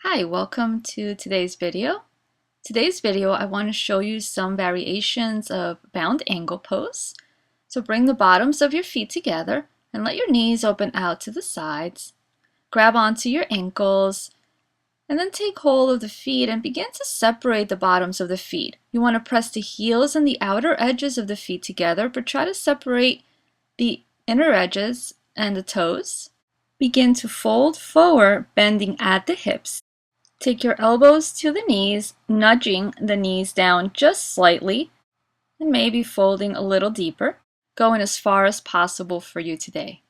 Hi, welcome to today's video. Today's video, I want to show you some variations of bound angle pose. So bring the bottoms of your feet together and let your knees open out to the sides. Grab onto your ankles and then take hold of the feet and begin to separate the bottoms of the feet. You want to press the heels and the outer edges of the feet together, but try to separate the inner edges and the toes. Begin to fold forward, bending at the hips. Take your elbows to the knees, nudging the knees down just slightly, and maybe folding a little deeper, going as far as possible for you today.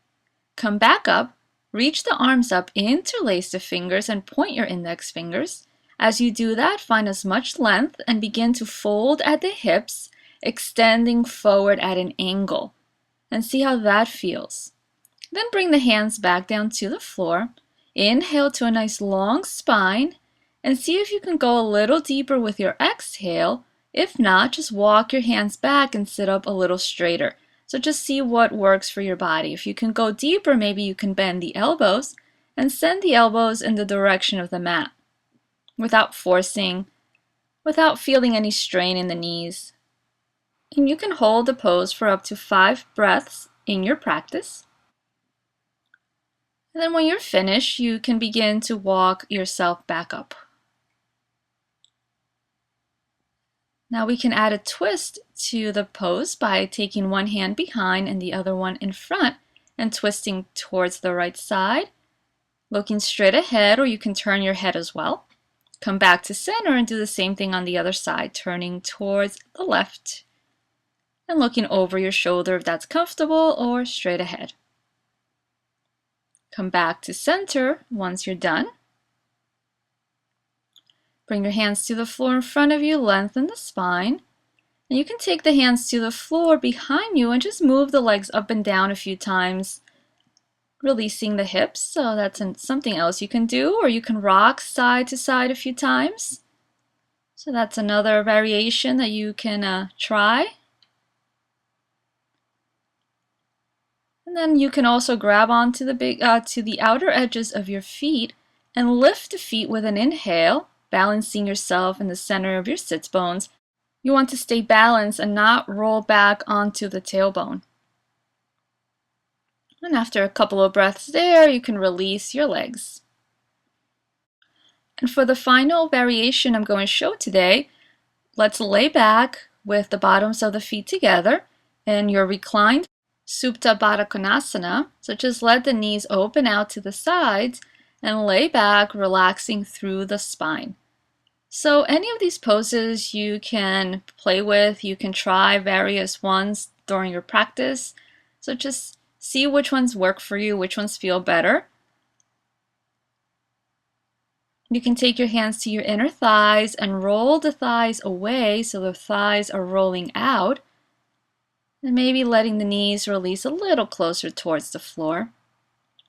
Come back up, reach the arms up, interlace the fingers, and point your index fingers. As you do that, find as much length and begin to fold at the hips, extending forward at an angle, and see how that feels. Then bring the hands back down to the floor. Inhale to a nice long spine, and see if you can go a little deeper with your exhale. If not, just walk your hands back and sit up a little straighter. So just see what works for your body. If you can go deeper, maybe you can bend the elbows and send the elbows in the direction of the mat without forcing, without feeling any strain in the knees. And you can hold the pose for up to 5 breaths in your practice. And then when you're finished, you can begin to walk yourself back up. Now we can add a twist to the pose by taking one hand behind and the other one in front and twisting towards the right side, looking straight ahead, or you can turn your head as well. Come back to center and do the same thing on the other side, turning towards the left and looking over your shoulder if that's comfortable, or straight ahead. Come back to center once you're done. Bring your hands to the floor in front of you, lengthen the spine. And you can take the hands to the floor behind you and just move the legs up and down a few times, releasing the hips. So that's something else you can do, or you can rock side to side a few times. So that's another variation that you can try. And then you can also grab onto the outer edges of your feet and lift the feet with an inhale, balancing yourself in the center of your sits bones. You want to stay balanced and not roll back onto the tailbone. And after a couple of breaths there, you can release your legs. And for the final variation I'm going to show today, let's lay back with the bottoms of the feet together and you're reclined, Supta Baddha Konasana. So just let the knees open out to the sides and lay back, relaxing through the spine. So any of these poses you can play with, you can try various ones during your practice. So just see which ones work for you, which ones feel better. You can take your hands to your inner thighs and roll the thighs away so the thighs are rolling out. And maybe letting the knees release a little closer towards the floor.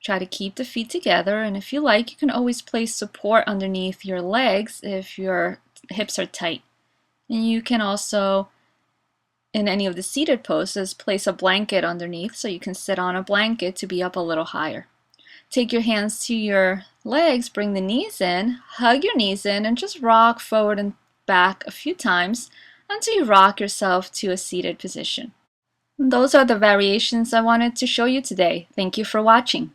Try to keep the feet together, and if you like, you can always place support underneath your legs if your hips are tight. And you can also, in any of the seated poses, place a blanket underneath so you can sit on a blanket to be up a little higher. Take your hands to your legs, bring the knees in, hug your knees in, and just rock forward and back a few times until you rock yourself to a seated position. Those are the variations I wanted to show you today. Thank you for watching.